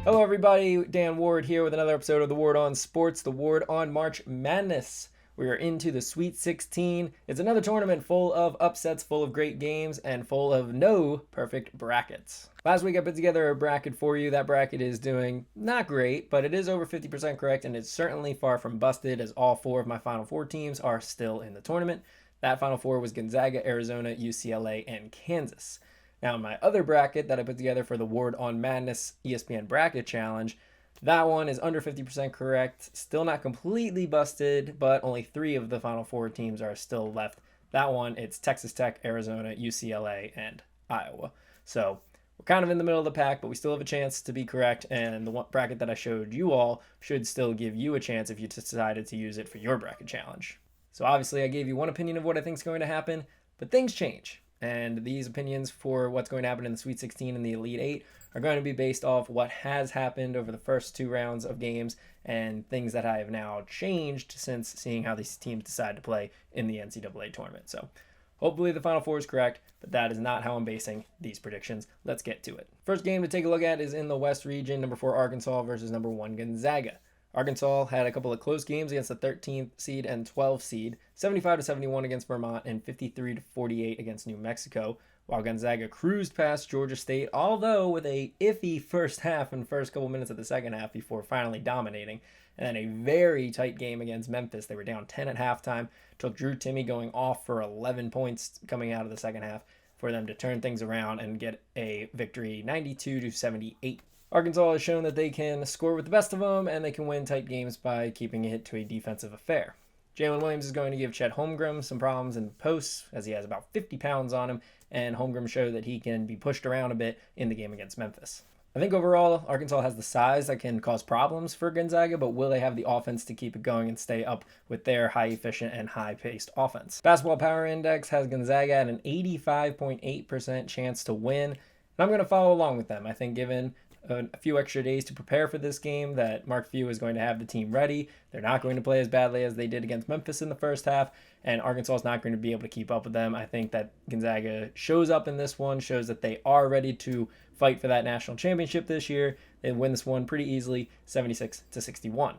Hello everybody, Dan Ward here with another episode of The Ward on Sports, The Ward on March Madness. We are into the Sweet 16. It's another tournament full of upsets, full of great games, and full of no perfect brackets. Last week I put together a bracket for you. That bracket is doing not great, but it is over 50% correct, and it's certainly far from busted as all four of my Final Four teams are still in the tournament. That Final Four was Gonzaga, Arizona, UCLA, and Kansas. Now, in my other bracket that I put together for the Ward on Madness ESPN Bracket Challenge, that one is under 50% correct. Still not completely busted, but only 3 of the Final Four teams are still left. That one, it's Texas Tech, Arizona, UCLA, and Iowa. So we're kind of in the middle of the pack, but we still have a chance to be correct. And the one bracket that I showed you all should still give you a chance if you decided to use it for your bracket challenge. So obviously I gave you one opinion of what I think is going to happen, but things change. And these opinions for what's going to happen in the Sweet 16 and the Elite 8 are going to be based off what has happened over the first 2 rounds of games and things that I have now changed since seeing how these teams decide to play in the NCAA tournament. So hopefully the Final Four is correct, but that is not how I'm basing these predictions. Let's get to it. First game to take a look at is in the West region, number 4 Arkansas versus number 1 Gonzaga. Arkansas had a couple of close games against the 13th seed and 12th seed, 75-71 against Vermont and 53-48 against New Mexico, while Gonzaga cruised past Georgia State, although with a iffy first half and first couple minutes of the second half before finally dominating, and then a very tight game against Memphis. They were down 10 at halftime, took Drew Timme going off for 11 points coming out of the second half for them to turn things around and get a victory 92-78. Arkansas has shown that they can score with the best of them, and they can win tight games by keeping it to a defensive affair. Jalen Williams is going to give Chet Holmgren some problems in the posts, as he has about 50 pounds on him, and Holmgren showed that he can be pushed around a bit in the game against Memphis. I think overall, Arkansas has the size that can cause problems for Gonzaga, but will they have the offense to keep it going and stay up with their high-efficient and high-paced offense? Basketball Power Index has Gonzaga at an 85.8% chance to win, and I'm going to follow along with them. I think given a few extra days to prepare for this game, that Mark Few is going to have the team ready. They're not going to play as badly as they did against Memphis in the first half, and Arkansas is not going to be able to keep up with them. I think that Gonzaga shows up in this one, shows that they are ready to fight for that national championship this year. They win this one pretty easily, 76-61.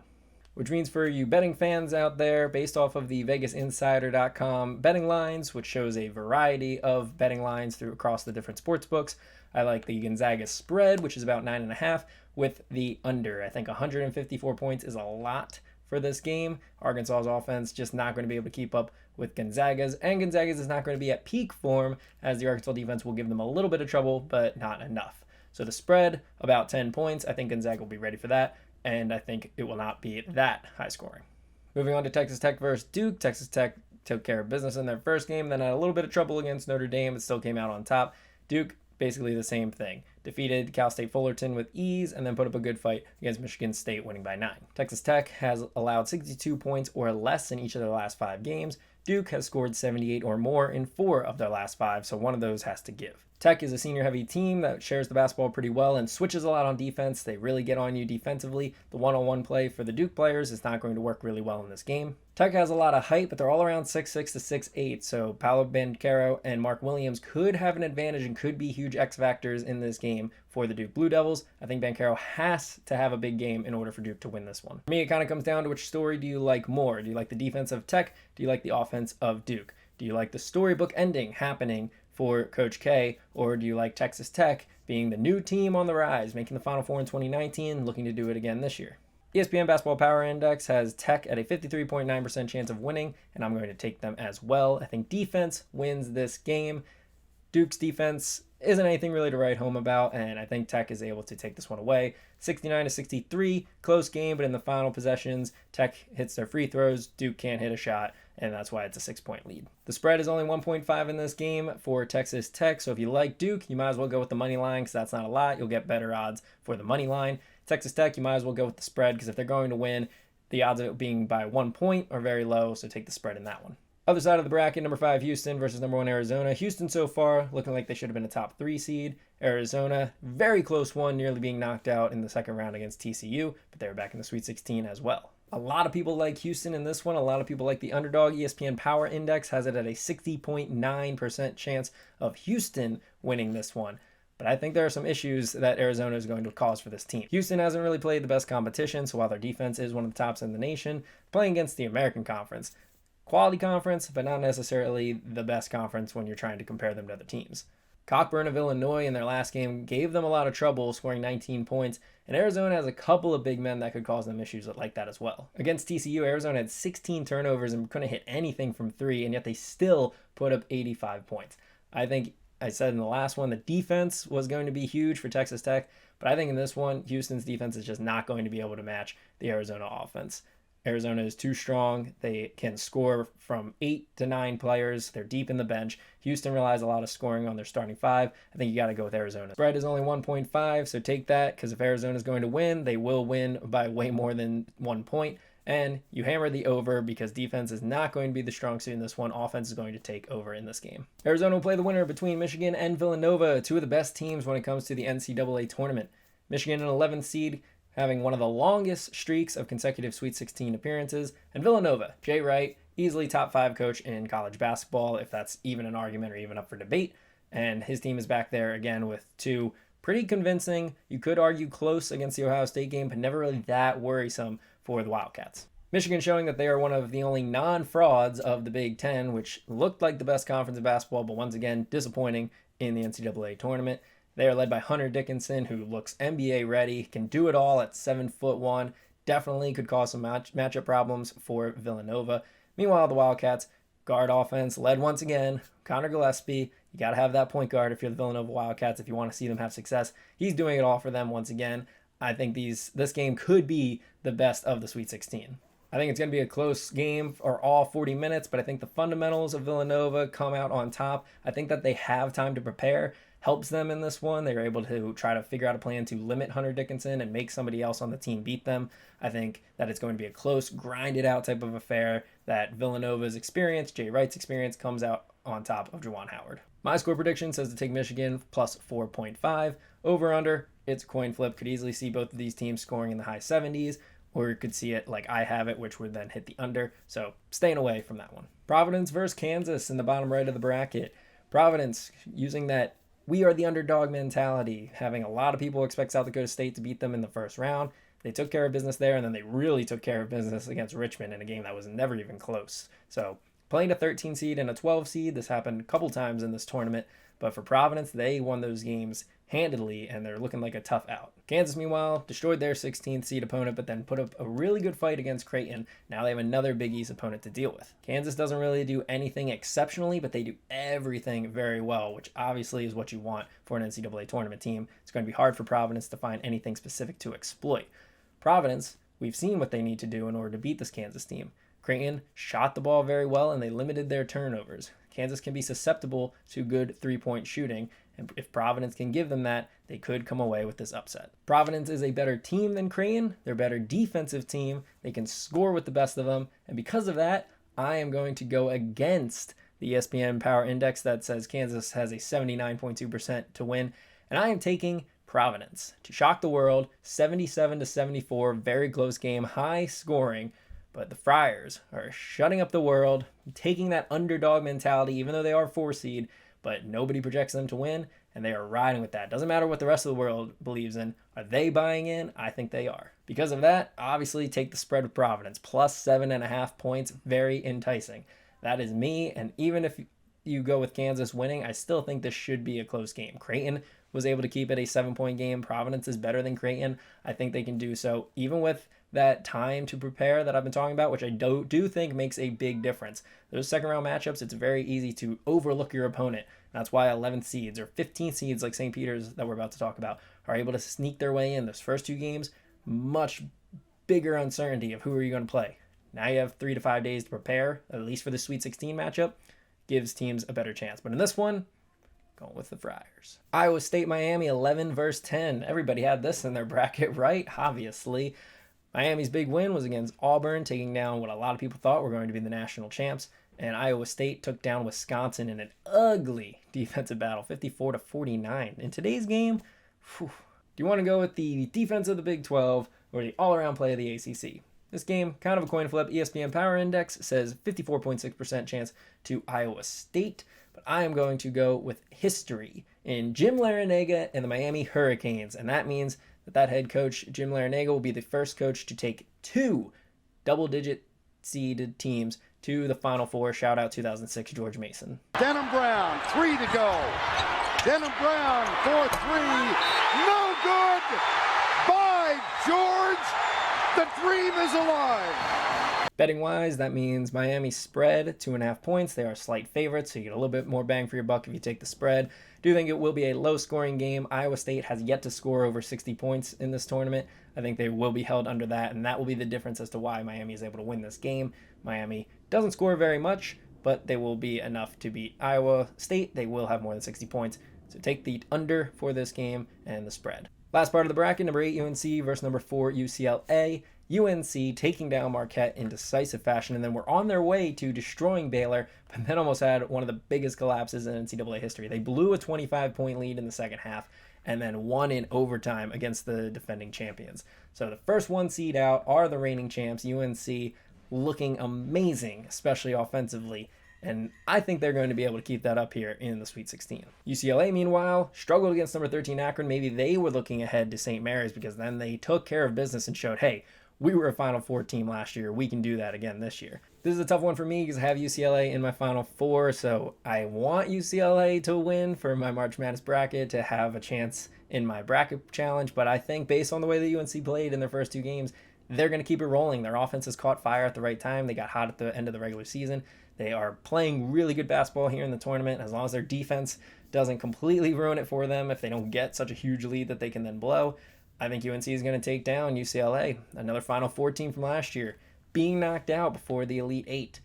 Which means for you betting fans out there, based off of the VegasInsider.com betting lines, which shows a variety of betting lines across the different sports books, I like the Gonzaga spread, which is about 9.5, with the under. I think 154 points is a lot for this game. Arkansas's offense just not going to be able to keep up with Gonzaga's, and Gonzaga's is not going to be at peak form, as the Arkansas defense will give them a little bit of trouble, but not enough. So the spread, about 10 points. I think Gonzaga will be ready for that, and I think it will not be that high scoring. Moving on to Texas Tech versus Duke. Texas Tech took care of business in their first game, then had a little bit of trouble against Notre Dame, but still came out on top. Duke, basically the same thing. Defeated Cal State Fullerton with ease and then put up a good fight against Michigan State, winning by 9. Texas Tech has allowed 62 points or less in each of their last 5 games. Duke has scored 78 or more in 4 of their last 5, so one of those has to give. Tech is a senior-heavy team that shares the basketball pretty well and switches a lot on defense. They really get on you defensively. The one-on-one play for the Duke players is not going to work really well in this game. Tech has a lot of height, but they're all around 6'6 to 6'8", so Paolo Banchero and Mark Williams could have an advantage and could be huge X factors in this game for the Duke Blue Devils. I think Banchero has to have a big game in order for Duke to win this one. For me, it kind of comes down to which story do you like more? Do you like the defense of Tech? Do you like the offense of Duke? Do you like the storybook ending happening for Coach K, or do you like Texas Tech being the new team on the rise, making the Final Four in 2019, looking to do it again this year? ESPN Basketball Power Index has Tech at a 53.9% chance of winning, and I'm going to take them as well. I think defense wins this game. Duke's defense isn't anything really to write home about, and I think Tech is able to take this one away. 69-63, close game, but in the final possessions, Tech hits their free throws, Duke can't hit a shot, and that's why it's a 6-point lead. The spread is only 1.5 in this game for Texas Tech, so if you like Duke, you might as well go with the money line, because that's not a lot. You'll get better odds for the money line. Texas Tech, you might as well go with the spread, because if they're going to win, the odds of it being by 1 point are very low, so take the spread in that one. Other side of the bracket, number 5 Houston versus number 1 Arizona. Houston so far looking like they should have been a top 3 seed. Arizona, very close one, nearly being knocked out in the second round against TCU, but they were back in the Sweet 16 as well. A lot of people like Houston in this one. A lot of people like the underdog. ESPN Power Index has it at a 60.9% chance of Houston winning this one. But but I think there are some issues that Arizona is going to cause for this team. Houston hasn't really played the best competition, so while their defense is one of the tops in the nation, playing against the American Conference. Quality conference, but not necessarily the best conference when you're trying to compare them to other teams. Cockburn of Illinois in their last game gave them a lot of trouble, scoring 19 points, and Arizona has a couple of big men that could cause them issues like that as well. Against TCU, Arizona had 16 turnovers and couldn't hit anything from three, and yet they still put up 85 points. I think I said in the last one, the defense was going to be huge for Texas Tech, but I think in this one, Houston's defense is just not going to be able to match the Arizona offense. Arizona is too strong. They can score from 8 to 9 players. They're deep in the bench. Houston relies a lot of scoring on their starting five. I think you got to go with Arizona. Spread is only 1.5, so take that, because if Arizona is going to win, they will win by way more than 1 point. And you hammer the over because defense is not going to be the strong suit in this one. Offense is going to take over in this game. Arizona will play the winner between Michigan and Villanova, two of the best teams when it comes to the NCAA tournament. Michigan, an 11th seed, having one of the longest streaks of consecutive Sweet 16 appearances, and Villanova, Jay Wright, easily top 5 coach in college basketball, if that's even an argument or even up for debate, and his team is back there again with two pretty convincing, you could argue close against the Ohio State game, but never really that worrisome for the Wildcats. Michigan showing that they are one of the only non-frauds of the Big Ten, which looked like the best conference in basketball, but once again, disappointing in the NCAA tournament. They are led by Hunter Dickinson, who looks NBA ready, can do it all at 7'1", definitely could cause some matchup problems for Villanova. Meanwhile, the Wildcats, guard offense, led once again, Connor Gillespie. You got to have that point guard if you're the Villanova Wildcats if you want to see them have success. He's doing it all for them once again. I think this game could be the best of the Sweet 16. I think it's going to be a close game for all 40 minutes, but I think the fundamentals of Villanova come out on top. I think that they have time to prepare. Helps them in this one. They were able to try to figure out a plan to limit Hunter Dickinson and make somebody else on the team beat them. I think that it's going to be a close, grinded out type of affair that Villanova's experience, Jay Wright's experience, comes out on top of Juwan Howard. My score prediction says to take Michigan plus 4.5. Over under, it's a coin flip. Could easily see both of these teams scoring in the high 70s, or you could see it like I have it, which would then hit the under. So staying away from that one. Providence versus Kansas in the bottom right of the bracket. Providence using that we are the underdog mentality, having a lot of people expect South Dakota State to beat them in the first round. They took care of business there, and then they really took care of business against Richmond in a game that was never even close. So playing a 13 seed and a 12 seed, this happened a couple times in this tournament, but for Providence, they won those games handedly, and they're looking like a tough out. Kansas, meanwhile, destroyed their 16th seed opponent, but then put up a really good fight against Creighton. Now they have another Big East opponent to deal with. Kansas doesn't really do anything exceptionally, but they do everything very well, which obviously is what you want for an NCAA tournament team. It's going to be hard for Providence to find anything specific to exploit. Providence, we've seen what they need to do in order to beat this Kansas team. Creighton shot the ball very well, and they limited their turnovers. Kansas can be susceptible to good three-point shooting, and if Providence can give them that, they could come away with this upset. Providence is a better team than Creighton. They're a better defensive team. They can score with the best of them, and because of that, I am going to go against the ESPN Power Index that says Kansas has a 79.2% to win, and I am taking Providence to shock the world. 77-74, very close game, high scoring. But the Friars are shutting up the world, taking that underdog mentality, even though they are 4 seed, but nobody projects them to win, and they are riding with that. Doesn't matter what the rest of the world believes in. Are they buying in? I think they are. Because of that, obviously take the spread with Providence. Plus 7.5 points, very enticing. That is me, and even if you go with Kansas winning, I still think this should be a close game. Creighton was able to keep it a 7-point game. Providence is better than Creighton. I think they can do so, even with that time to prepare that I've been talking about, which I do think makes a big difference. Those second round matchups, it's very easy to overlook your opponent. That's why 11th seeds or 15th seeds like St. Peter's that we're about to talk about are able to sneak their way in. Those first 2 games, much bigger uncertainty of who are you going to play. Now you have 3 to 5 days to prepare, at least for the Sweet 16 matchup, gives teams a better chance. But in this one, going with the Friars. Iowa State, Miami, 11 versus 10. Everybody had this in their bracket, right? Obviously. Miami's big win was against Auburn, taking down what a lot of people thought were going to be the national champs. And Iowa State took down Wisconsin in an ugly defensive battle, 54-49. In today's game, do you want to go with the defense of the Big 12 or the all-around play of the ACC? This game, kind of a coin flip. ESPN Power Index says 54.6% chance to Iowa State, but I am going to go with history in Jim Larrañaga and the Miami Hurricanes. And that means that head coach, Jim Larrañaga, will be the first coach to take 2 double-digit seeded teams to the Final Four. Shout out 2006 George Mason. Denham Brown, 3 to go. Denham Brown for 3. No good. By George, the dream is alive. Betting wise, that means Miami spread 2.5 points. They are slight favorites, so you get a little bit more bang for your buck if you take the spread. Do think it will be a low scoring game. Iowa State has yet to score over 60 points in this tournament. I think they will be held under that, and that will be the difference as to why Miami is able to win this game. Miami doesn't score very much, but they will be enough to beat Iowa State. They will have more than 60 points. So take the under for this game and the spread. Last part of the bracket, number 8 UNC versus number 4 UCLA. UNC taking down Marquette in decisive fashion, and then we're on their way to destroying Baylor, but then almost had one of the biggest collapses in NCAA history. They blew a 25-point lead in the second half and then won in overtime against the defending champions. So the first 1 seed out are the reigning champs, UNC, looking amazing, especially offensively. And I think they're going to be able to keep that up here in the Sweet 16. UCLA, meanwhile, struggled against number 13 Akron. Maybe they were looking ahead to St. Mary's because then they took care of business and showed, hey, we were a Final Four team last year. We can do that again this year. This is a tough one for me because I have UCLA in my Final Four, so I want UCLA to win for my March Madness bracket to have a chance in my bracket challenge, but I think based on the way that UNC played in their first 2 games, they're going to keep it rolling. Their offense has caught fire at the right time. They got hot at the end of the regular season. They are playing really good basketball here in the tournament. As long as their defense doesn't completely ruin it for them, if they don't get such a huge lead that they can then blow, I think UNC is going to take down UCLA, another Final Four team from last year, being knocked out before the Elite 8.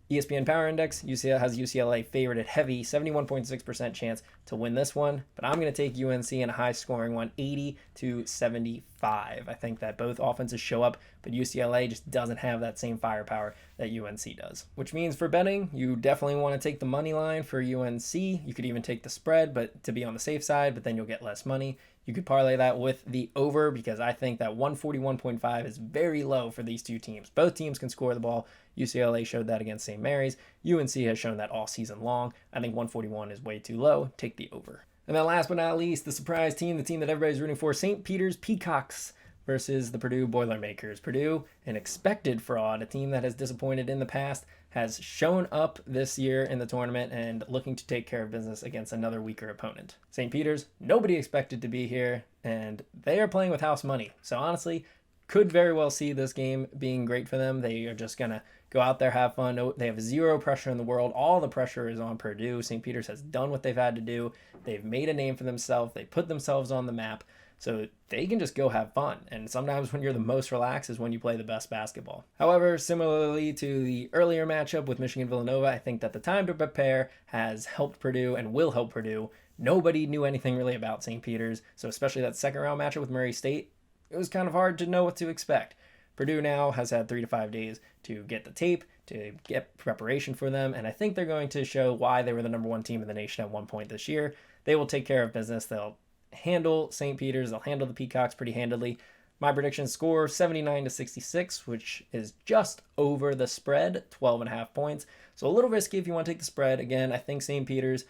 ESPN Power Index, UCLA has UCLA favored at heavy, 71.6% chance to win this one, but I'm going to take UNC in a high-scoring one, 80-75. I think that both offenses show up, but UCLA just doesn't have that same firepower that UNC does. Which means for betting, you definitely want to take the money line for UNC. You could even take the spread, but to be on the safe side, but then you'll get less money. You could parlay that with the over because I think that 141.5 is very low for these 2 teams. Both teams can score the ball. UCLA showed that against St. Mary's. UNC has shown that all season long. I think 141 is way too low. Take the over. And then last but not least, the surprise team, the team that everybody's rooting for, St. Peter's Peacocks versus the Purdue Boilermakers. Purdue, an expected fraud, a team that has disappointed in the past, has shown up this year in the tournament and looking to take care of business against another weaker opponent. St. Peter's, nobody expected to be here, and they are playing with house money. So honestly, could very well see this game being great for them. They are just going to go out there, have fun. They have zero pressure in the world. All the pressure is on Purdue. St. Peter's has done what they've had to do. They've made a name for themselves. They put themselves on the map. So they can just go have fun. And sometimes when you're the most relaxed is when you play the best basketball. However, similarly to the earlier matchup with Michigan-Villanova, I think that the time to prepare has helped Purdue and will help Purdue. Nobody knew anything really about St. Peter's. So especially that second round matchup with Murray State, it was kind of hard to know what to expect. Purdue now has had 3 to 5 days to get the tape, to get preparation for them, and I think they're going to show why they were the number 1 team in the nation at one point this year. They will take care of business. They'll handle St. Peter's. They'll handle the Peacocks pretty handily. My prediction score, 79-66, which is just over the spread, 12.5 points. So a little risky if you want to take the spread. Again, I think St. Peter's,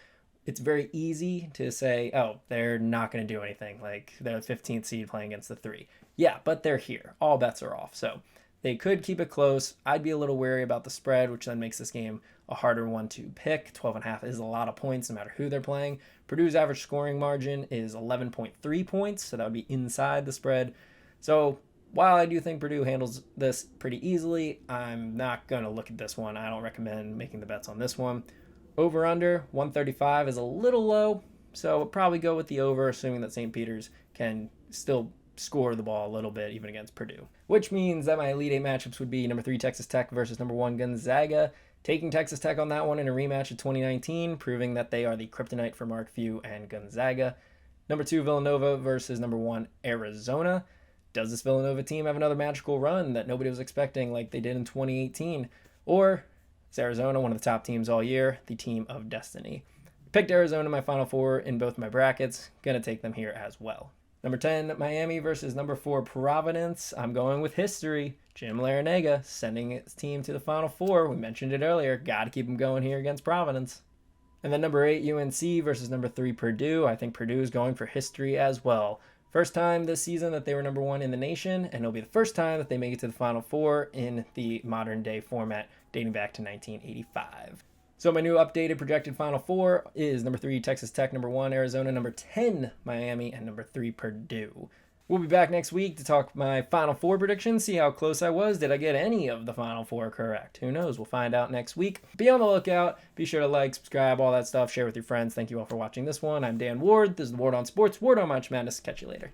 it's very easy to say, oh, they're not going to do anything. Like, they're the 15th seed playing against the 3. Yeah, but they're here. All bets are off. So they could keep it close. I'd be a little wary about the spread, which then makes this game a harder one to pick. 12.5 is a lot of points no matter who they're playing. Purdue's average scoring margin is 11.3 points, so that would be inside the spread. So while I do think Purdue handles this pretty easily, I'm not going to look at this one. I don't recommend making the bets on this one. Over-under, 135 is a little low, so I'll probably go with the over, assuming that St. Peter's can still score the ball a little bit, even against Purdue. Which means that my Elite 8 matchups would be number 3 Texas Tech versus number 1 Gonzaga. Taking Texas Tech on that one in a rematch of 2019, proving that they are the kryptonite for Mark Few and Gonzaga. Number 2 Villanova versus number 1 Arizona. Does this Villanova team have another magical run that nobody was expecting like they did in 2018? Or is Arizona one of the top teams all year, the team of destiny? Picked Arizona in my Final Four in both my brackets. Gonna take them here as well. Number 10, Miami versus number 4, Providence. I'm going with history. Jim Larrañaga sending his team to the Final Four. We mentioned it earlier. Got to keep him going here against Providence. And then number 8, UNC versus number 3, Purdue. I think Purdue is going for history as well. First time this season that they were number 1 in the nation, and it'll be the first time that they make it to the Final Four in the modern day format dating back to 1985. So my new updated projected Final Four is number 3, Texas Tech, number 1, Arizona, number 10, Miami, and number 3, Purdue. We'll be back next week to talk my Final Four predictions, see how close I was. Did I get any of the Final Four correct? Who knows? We'll find out next week. Be on the lookout. Be sure to like, subscribe, all that stuff. Share with your friends. Thank you all for watching this one. I'm Dan Ward. This is the Ward on Sports, Ward on March Madness. Catch you later.